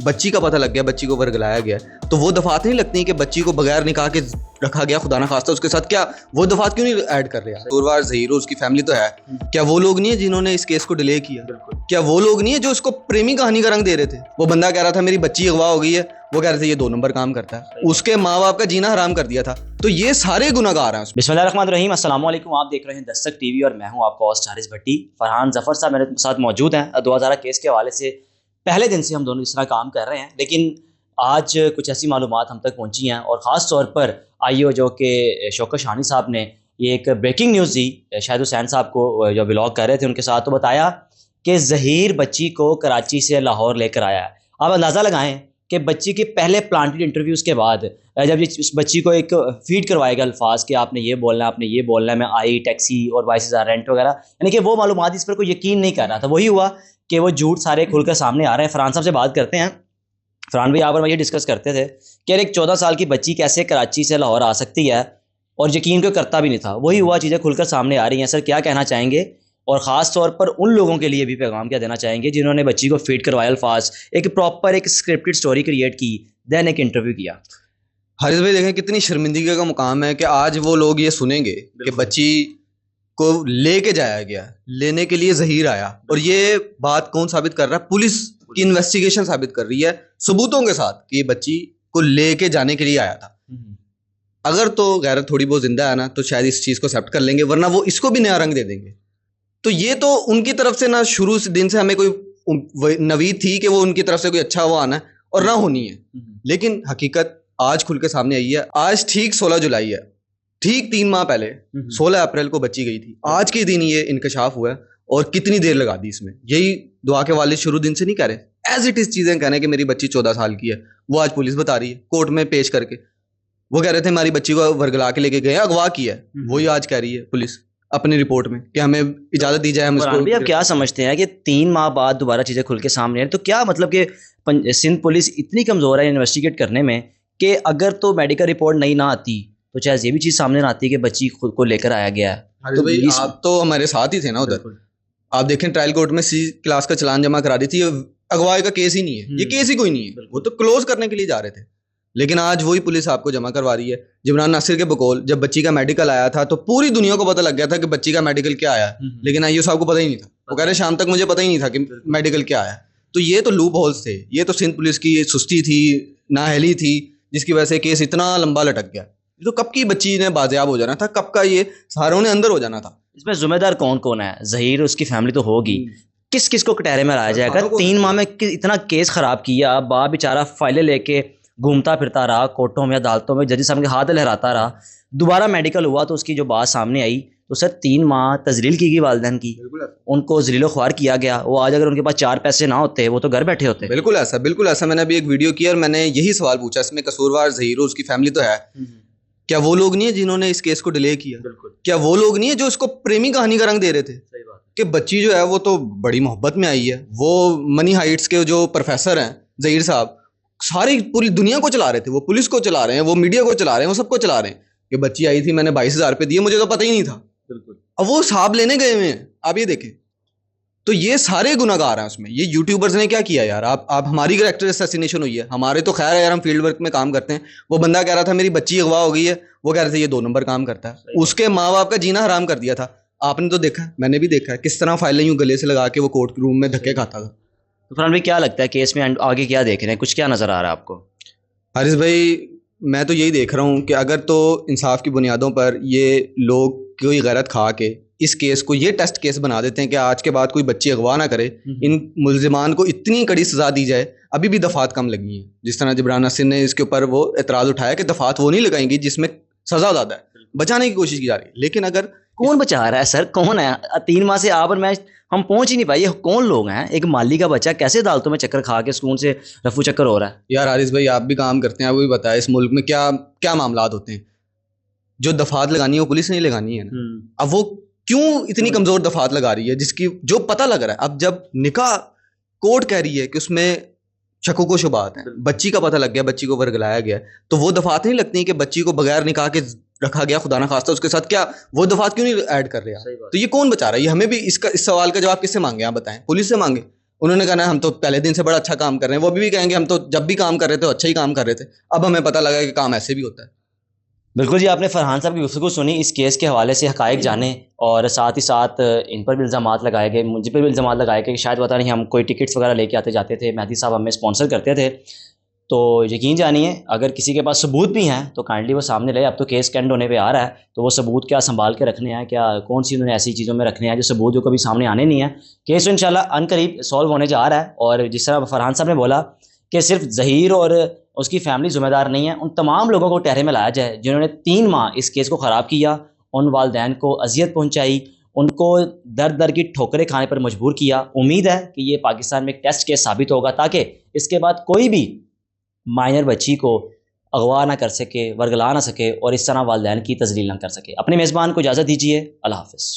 بچی کا پتہ لگ گیا, بچی کو ورگلایا گیا, تو وہ دفعات نہیں لگتی کہ بچی کو بغیر نکاح کے رکھا گیا خدا نخواستہ اس کے ساتھ, کیا وہ دفعات کیوں نہیں ایڈ کر رہے ہیں؟ قصوروار ظہیر اس کی فیملی تو ہے, کیا وہ لوگ نہیں ہیں جنہوں نے اس کیس کو ڈیلے کیا؟ کیا وہ لوگ نہیں ہیں جو اس کو پریمی کہانی کا رنگ دے رہے تھے؟ وہ بندہ کہہ رہا تھا میری بچی اغوا ہو گئی ہے, وہ کہہ رہے تھے یہ 2 نمبر کام کرتا ہے, اس کے ماں باپ کا جینا حرام کر دیا تھا. تو یہ سارے گناہگار ہیں. بسم اللہ الرحمن الرحیم. السلام علیکم, آپ دیکھ رہے ہیں دستک ٹی وی اور میں ہوں آپ کا ہوسٹ حارث بھٹی. فرحان ظفر صاحب میرے ساتھ موجود ہیں. 2000 کیس کے حوالے سے پہلے دن سے ہم دونوں اس طرح کام کر رہے ہیں, لیکن آج کچھ ایسی معلومات ہم تک پہنچی ہیں اور خاص طور پر آئی او جو کہ شوکت شاہانی صاحب نے یہ ایک بریکنگ نیوز دی شاہد حسین صاحب کو جو بلاگ کر رہے تھے ان کے ساتھ, تو بتایا کہ ظہیر بچی کو کراچی سے لاہور لے کر آیا ہے. آپ اندازہ لگائیں کہ بچی کے پہلے پلانٹڈ انٹرویوز کے بعد جب اس بچی کو ایک فیڈ کروائے گا الفاظ کہ آپ نے یہ بولنا ہے, آپ نے یہ بولنا ہے, میں آئی ٹیکسی اور وائسز آر رینٹ وغیرہ, یعنی کہ وہ معلومات اس پر کوئی یقین نہیں کر رہا تھا. وہی ہوا کہ وہ جھوٹ سارے کھل کر سامنے آ رہے ہیں. فرحان صاحب سے بات کرتے ہیں. فرحان بھائی, آپ اور میں یہ ڈسکس کرتے تھے کہ ایک 14 سال کی بچی کیسے کراچی سے لاہور آ سکتی ہے اور یقین کو کرتا بھی نہیں تھا. وہی ہوا, چیزیں کھل کر سامنے آ رہی ہیں. سر کیا کہنا چاہیں گے, اور خاص طور پر ان لوگوں کے لیے بھی پیغام کیا دینا چاہیں گے جنہوں نے بچی کو فیڈ کروایا الفاظ, ایک پراپر ایک اسکرپٹڈ سٹوری کریٹ کی, دین ایک انٹرویو کیا؟ حارث بھائی دیکھیں کتنی شرمندگی کا مقام ہے کہ آج وہ لوگ یہ سنیں گے کہ بچی کو لے کے جایا گیا, لینے کے لیے ظہیر آیا, اور یہ بات کون ثابت کر رہا ہے؟ پولیس کی انویسٹیگیشن ثابت کر رہی ہے ثبوتوں کے ساتھ کہ یہ بچی کو لے کے جانے کے لیے آیا تھا. اگر تو غیرت تھوڑی بہت زندہ ہے نا تو شاید اس چیز کو ایکسیپٹ کر لیں گے, ورنہ وہ اس کو بھی نیا رنگ دے دیں گے. تو یہ تو ان کی طرف سے نہ شروع سے دن سے ہمیں کوئی نوید تھی کہ وہ ان کی طرف سے کوئی اچھا وہ آنا ہے اور نہ ہونی ہے, لیکن حقیقت آج کھل کے سامنے آئی ہے. آج ٹھیک 16 جولائی ہے, ٹھیک 3 ماہ پہلے 16 اپریل کو بچی گئی تھی. آج کے دن یہ انکشاف ہوا ہے, اور کتنی دیر لگا دی اس میں. یہی دعا کے والد شروع دن سے نہیں کہہ رہے, ایز اٹ از چیزیں کہنے کہ میری بچی 14 سال کی ہے. وہ آج پولیس بتا رہی ہے کورٹ میں پیش کر کے, وہ کہہ رہے تھے ہماری بچی کو ورگلا کے لے کے گئے, اغوا کیا ہے. وہی آج کہہ رہی ہے پولیس اپنی رپورٹ میں کہ ہمیں اجازت دی جائے. ہم اس کو آپ کیا سمجھتے ہیں کہ 3 ماہ بعد دوبارہ چیزیں کھل کے سامنے آئیں, تو کیا مطلب کہ سندھ پولیس اتنی کمزور ہے انویسٹیگیٹ کرنے میں کہ اگر تو میڈیکل رپورٹ نہیں نہ آتی تو چاہے یہ بھی چیز سامنے نہ آتی کہ بچی خود کو لے کر آیا گیا ہے؟ تو آپ تو ہمارے ساتھ ہی تھے نا ادھر. آپ دیکھیں ٹرائل کورٹ میں C کلاس کا چلان جمع کرا دی تھی, اغوائی کا کیس ہی نہیں ہے, یہ کیس ہی کوئی نہیں ہے, وہ تو کلوز کرنے کے لیے جا رہے تھے. لیکن آج وہی پولیس آپ کو جمع کروا رہی ہے. جبران ناصر کے بقول جب بچی کا میڈیکل آیا تھا تو پوری دنیا کو پتہ لگ گیا تھا کہ بچی کا میڈیکل کیا آیا, لیکن آئیو صاحب کو پتہ ہی نہیں تھا. وہ کہہ رہے شام تک مجھے پتہ ہی نہیں تھا کہ میڈیکل کیا آیا. تو یہ تو لوپ ہولز تھے, یہ تو سندھ پولیس کی سستی تھی, نااہلی تھی, جس کی وجہ سے کیس اتنا لمبا لٹک گیا. تو کب کی بچی نے بازیاب ہو جانا تھا, کب کا یہ ساروں نے اندر ہو جانا تھا. اس میں ذمہ دار کون کون ہے؟ ظہیر, اس کی فیملی تو ہوگی, کس کس کو کٹہرے میں لایا جائے گا؟ 3 ماہ میں اتنا کیس خراب کیا, باپ بیچارہ فائلیں لے کے گھومتا پھرتا رہا کورٹوں میں, عدالتوں میں, ججز صاحب کے ہاتھ لہراتا رہا. دوبارہ میڈیکل ہوا تو اس کی جو بات سامنے آئی تو سر 3 ماہ تذلیل کی گئی والدین کی, ان کو ذلیل و خوار کیا گیا. وہ آج اگر ان کے پاس 4 پیسے نہ ہوتے وہ تو گھر بیٹھے ہوتے. بالکل ایسا, بالکل ایسا. میں نے ابھی ایک ویڈیو کی اور میں نے یہی سوال پوچھا, اس میں قصوروار ظہیر اس کی فیملی تو ہے, کیا وہ لوگ نہیں ہیں جنہوں نے اس کیس کو ڈیلے کیا؟ کیا وہ لوگ نہیں ہیں جو اس کو پریمی کہانی کا رنگ دے رہے تھے کہ بچی جو ہے وہ تو بڑی محبت میں آئی ہے. وہ منی ہائٹس کے جو پروفیسر ہیں ظہیر صاحب, ساری پوری دنیا کو چلا رہے تھے, وہ پولیس کو چلا رہے ہیں, وہ میڈیا کو چلا رہے ہیں, وہ سب کو چلا رہے ہیں کہ بچی آئی تھی, میں نے 22,000 روپے دیے, مجھے تو پتہ ہی نہیں تھا. اب وہ صاحب لینے گئے ہوئے ہیں, آپ یہ دیکھیں. تو یہ سارے گناہگار ہیں اس میں. یہ یوٹیوبرز نے کیا کیا یار, آپ ہماری کریکٹر اسیسینیشن ہوئی ہے, ہمارے تو خیر ہے یار, ہم فیلڈ ورک میں کام کرتے ہیں. وہ بندہ کہہ رہا تھا میری بچی اغوا ہو گئی ہے, وہ کہہ رہے تھے یہ 2 نمبر کام کرتا ہے, اس کے ماں باپ کا جینا حرام کر دیا تھا. آپ نے تو دیکھا, میں نے بھی دیکھا ہے کس طرح فائلیں یوں گلے سے لگا کے وہ کورٹ روم میں دھکے کھاتا تھا. تو فرحان بھائی کیا لگتا ہے کیس میں آگے کیا دیکھ رہے ہیں, کچھ کیا نظر آ رہا ہے آپ کو؟ حارث بھائی میں تو یہی دیکھ رہا ہوں کہ اگر تو انصاف کی بنیادوں پر یہ لوگ کوئی غیرت کھا کے اس کیس کو یہ ٹیسٹ کیس بنا دیتے ہیں کہ آج کے بعد کوئی بچی اغوا نہ کرے, ان ملزمان کو اتنی کڑی سزا دی جائے. ابھی بھی دفعات کم لگی ہیں, جس طرح جبران ناصر نے اس کے اوپر وہ اعتراض اٹھایا کہ دفعات وہ نہیں لگائیں گی جس میں سزا زیادہ ہے, بچانے کی کوشش کی جا رہی ہے. لیکن اگر کون بچا رہا ہے سر, کون ہے؟ 3 ماہ سے آپ اور میں ہم پہنچ ہی نہیں پائے, کون لوگ ہیں؟ ایک مالی کا بچہ کیسے عدالتوں میں چکر کھا کے سکون سے رفو چکر ہو رہا ہے؟ یار حارث بھائی آپ بھی کام کرتے ہیں, آپ کو بھی پتا ہے اس ملک میں کیا معاملات ہوتے ہیں. جو دفعات لگانی ہے وہ پولیس نے لگانی ہے نا. اب وہ کیوں اتنی کمزور دفعات لگا رہی ہے جس کی جو پتہ لگ رہا ہے؟ اب جب نکاح کورٹ کہہ رہی ہے کہ اس میں شکوک و شبہات ہیں, بچی کا پتہ لگ گیا, بچی کو ورگلایا گیا, تو وہ دفعات نہیں لگتی کہ بچی کو بغیر نکاح کے رکھا گیا خدا نخواستہ اس کے ساتھ, کیا وہ دفعات کیوں نہیں ایڈ کر رہے ہیں؟ تو یہ کون بچا رہا ہے؟ یہ ہمیں بھی اس سوال کا جواب کس سے مانگے, آپ بتائیں. پولیس سے مانگے. انہوں نے کہا نا ہم تو پہلے دن سے بڑا اچھا کام کر رہے ہیں. وہ بھی کہیں گے ہم تو جب بھی کام کر رہے تھے اچھا ہی کام کر رہے تھے. اب ہمیں پتہ لگا کہ کام ایسے بھی ہوتا ہے. بالکل جی، آپ نے فرحان صاحب کی گفتگو سنی، اس کیس کے حوالے سے حقائق جانے اور ساتھ ہی ساتھ ان پر بھی الزامات لگائے گئے، مجھ پر بھی الزامات لگائے گئے کہ شاید پتہ نہیں ہم کوئی ٹکٹس وغیرہ لے کے آتے جاتے تھے، مہدی صاحب ہمیں اسپانسر کرتے تھے. تو یقین جانیے اگر کسی کے پاس ثبوت بھی ہیں تو کائنڈلی وہ سامنے لے. اب تو کیس کے اینڈ ہونے پہ آ رہا ہے تو وہ ثبوت کیا سنبھال کے رکھنے ہیں، کیا کون سی انہوں نے ایسی چیزوں میں رکھنے ہیں جو ثبوت جو کبھی سامنے آنے نہیں ہیں. کیس انشاءاللہ ان قریب سولو ہونے جا رہا ہے. اور جس طرح فرحان صاحب نے بولا کہ صرف ظہیر اور اس کی فیملی ذمہ دار نہیں ہے، ان تمام لوگوں کو ٹہرے میں لایا جائے جنہوں نے 3 ماہ اس کیس کو خراب کیا، ان والدین کو اذیت پہنچائی، ان کو در کی ٹھوکریں کھانے پر مجبور کیا. امید ہے کہ یہ پاکستان میں ایک ٹیسٹ کیس ثابت ہوگا تاکہ اس کے بعد کوئی بھی مائنر بچی کو اغوا نہ کر سکے، ورگلا نہ سکے اور اس طرح والدین کی تذلیل نہ کر سکے. اپنے میزبان کو اجازت دیجیے. اللہ حافظ.